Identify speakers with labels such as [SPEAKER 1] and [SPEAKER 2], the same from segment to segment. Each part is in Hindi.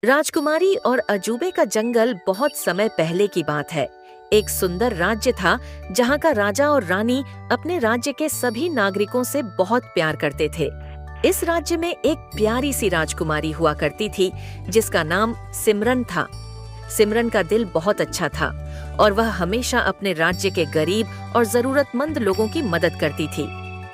[SPEAKER 1] राजकुमारी और अजूबे का जंगल बहुत समय पहले की बात है। एक सुंदर राज्य था जहाँ का राजा और रानी अपने राज्य के सभी नागरिकों से बहुत प्यार करते थे। इस राज्य में एक प्यारी सी राजकुमारी हुआ करती थी जिसका नाम सिमरन था। सिमरन का दिल बहुत अच्छा था और वह हमेशा अपने राज्य के गरीब और जरूरतमंद लोगों की मदद करती थी।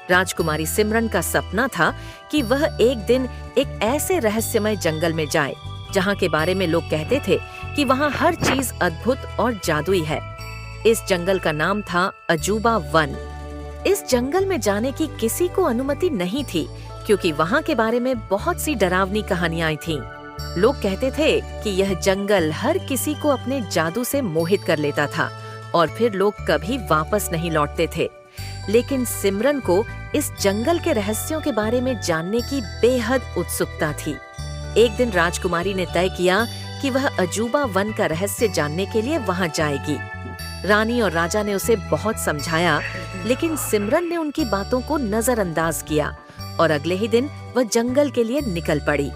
[SPEAKER 1] राजकुमारी सिमरन का सपना था कि वह एक दिन एक ऐसे रहस्यमय जंगल में जाए जहाँ के बारे में लोग कहते थे कि वहाँ हर चीज अद्भुत और जादुई है। इस जंगल का नाम था अजूबा वन। इस जंगल में जाने की किसी को अनुमति नहीं थी क्योंकि वहाँ के बारे में बहुत सी डरावनी कहानियां थीं। लोग कहते थे कि यह जंगल हर किसी को अपने जादू से मोहित कर लेता था और फिर लोग कभी वापस नहीं लौटते थे। लेकिन सिमरन को इस जंगल के रहस्यों के बारे में जानने की बेहद उत्सुकता थी। एक दिन राजकुमारी ने तय किया कि वह अजूबा वन का रहस्य जानने के लिए वहां जाएगी। रानी और राजा ने उसे बहुत समझाया, लेकिन सिमरन ने उनकी बातों को नजरअंदाज किया और अगले ही दिन वह जंगल के लिए निकल पड़ी।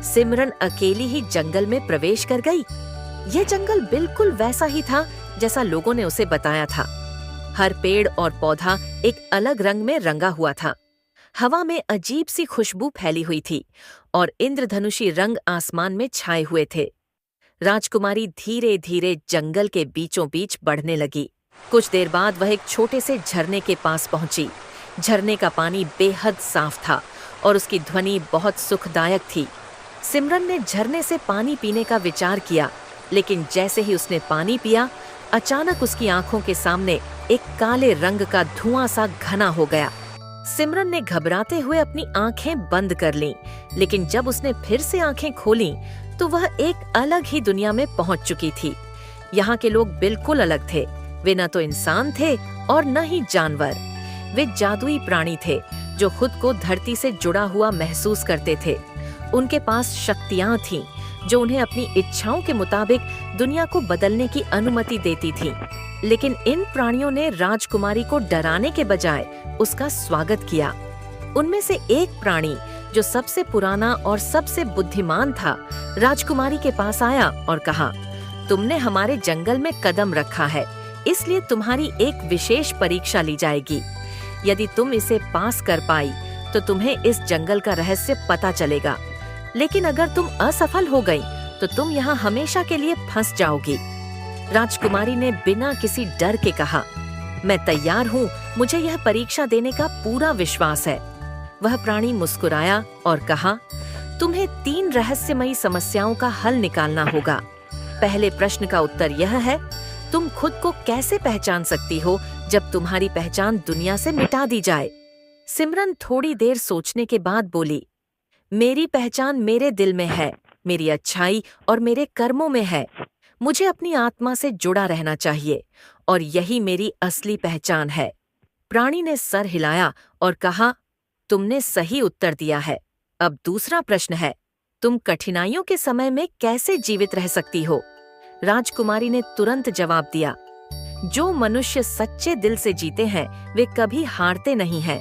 [SPEAKER 1] सिमरन अकेली ही जंगल में प्रवेश कर गई। यह जंगल बिल्कुल वैसा ही था जैसा लोगों ने उसे बताया था। हर पेड़ और पौधा एक अलग रंग में रंगा हुआ था। हवा में अजीब सी खुशबू फैली हुई थी और इंद्रधनुषी रंग आसमान में छाए हुए थे। राजकुमारी धीरे धीरे जंगल के बीचों बीच बढ़ने लगी। कुछ देर बाद वह एक छोटे से झरने के पास पहुंची। झरने का पानी बेहद साफ था और उसकी ध्वनि बहुत सुखदायक थी। सिमरन ने झरने से पानी पीने का विचार किया, लेकिन जैसे ही उसने पानी पिया, अचानक उसकी आंखों के सामने एक काले रंग का धुआं सा घना हो गया। सिमरन ने घबराते हुए अपनी आंखें बंद कर लीं, लेकिन जब उसने फिर से आंखें खोलीं, तो वह एक अलग ही दुनिया में पहुंच चुकी थी। यहाँ के लोग बिल्कुल अलग थे। वे न तो इंसान थे और न ही जानवर। वे जादुई प्राणी थे जो खुद को धरती से जुड़ा हुआ महसूस करते थे। उनके पास शक्तियाँ थीं जो उन्हें अपनी इच्छाओं के मुताबिक दुनिया को बदलने की अनुमति देती थीं। लेकिन इन प्राणियों ने राजकुमारी को डराने के बजाय उसका स्वागत किया। उनमें से एक प्राणी, जो सबसे पुराना और सबसे बुद्धिमान था, राजकुमारी के पास आया और कहा, तुमने हमारे जंगल में कदम रखा है, इसलिए तुम्हारी एक विशेष परीक्षा ली जाएगी। यदि तुम इसे पास कर पाई तो तुम्हें इस जंगल का रहस्य पता चलेगा, लेकिन अगर तुम असफल हो गई तो तुम यहाँ हमेशा के लिए फंस जाओगी। राजकुमारी ने बिना किसी डर के कहा, मैं तैयार हूँ, मुझे यह परीक्षा देने का पूरा विश्वास है। वह प्राणी मुस्कुराया और कहा, तुम्हें 3 रहस्यमयी समस्याओं का हल निकालना होगा। पहले प्रश्न का उत्तर यह है, तुम खुद को कैसे पहचान सकती हो जब तुम्हारी पहचान दुनिया से मिटा दी जाए। सिमरन थोड़ी देर सोचने के बाद बोली, मेरी पहचान मेरे दिल में है, मेरी अच्छाई और मेरे कर्मों में है। मुझे अपनी आत्मा से जुड़ा रहना चाहिए और यही मेरी असली पहचान है। प्राणी ने सर हिलाया और कहा, तुमने सही उत्तर दिया है। अब दूसरा प्रश्न है, तुम कठिनाइयों के समय में कैसे जीवित रह सकती हो। राजकुमारी ने तुरंत जवाब दिया, जो मनुष्य सच्चे दिल से जीते हैं वे कभी हारते नहीं हैं।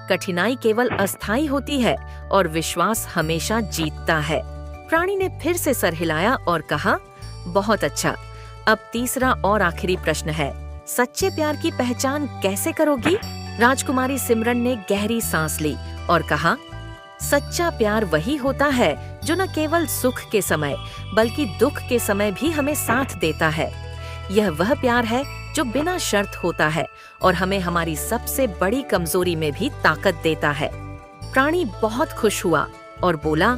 [SPEAKER 1] कठिनाई केवल अस्थायी होती है और विश्वास हमेशा जीतता है। प्राणी ने फिर से सर हिलाया और कहा, बहुत अच्छा। अब तीसरा और आखिरी प्रश्न है, सच्चे प्यार की पहचान कैसे करोगी। राजकुमारी सिमरन ने गहरी सांस ली और कहा, सच्चा प्यार वही होता है जो न केवल सुख के समय बल्कि दुख के समय भी हमें साथ देता है। यह वह प्यार है जो बिना शर्त होता है और हमें हमारी सबसे बड़ी कमजोरी में भी ताकत देता है। प्राणी बहुत खुश हुआ और बोला,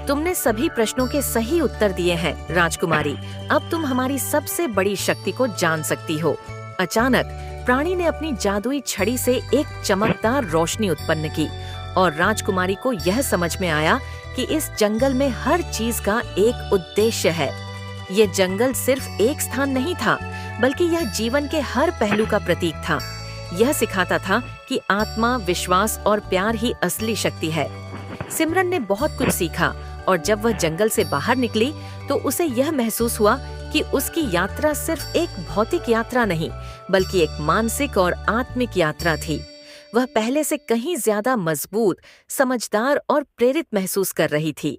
[SPEAKER 1] तुमने सभी प्रश्नों के सही उत्तर दिए हैं राजकुमारी। अब तुम हमारी सबसे बड़ी शक्ति को जान सकती हो। अचानक प्राणी ने अपनी जादुई छड़ी से एक चमकदार रोशनी उत्पन्न की और राजकुमारी को यह समझ में आया कि इस जंगल में हर चीज का एक उद्देश्य है। यह जंगल सिर्फ एक स्थान नहीं था, बल्कि यह जीवन के हर पहलू का प्रतीक था। यह सिखाता था कि आत्मा, विश्वास और प्यार ही असली शक्ति है। सिमरन ने बहुत कुछ सीखा और जब वह जंगल से बाहर निकली तो उसे यह महसूस हुआ कि उसकी यात्रा सिर्फ एक भौतिक यात्रा नहीं, बल्कि एक मानसिक और आत्मिक यात्रा थी। वह पहले से कहीं ज्यादा मजबूत, समझदार और प्रेरित महसूस कर रही थी।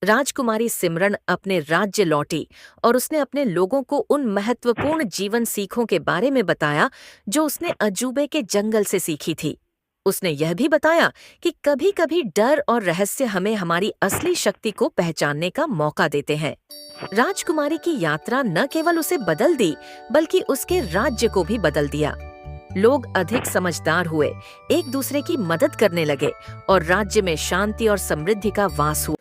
[SPEAKER 1] राजकुमारी सिमरन अपने राज्य लौटी और उसने अपने लोगों को उन महत्वपूर्ण जीवन सीखों के बारे में बताया जो उसने अजूबे के जंगल से सीखी थी। उसने यह भी बताया कि कभी-कभी डर और रहस्य हमें हमारी असली शक्ति को पहचानने का मौका देते हैं। राजकुमारी की यात्रा न केवल उसे बदल दी, बल्कि उसके राज्य को भी बदल दिया। लोग अधिक समझदार हुए, एक दूसरे की मदद करने लगे और राज्य में शांति और समृद्धि का वास हुआ।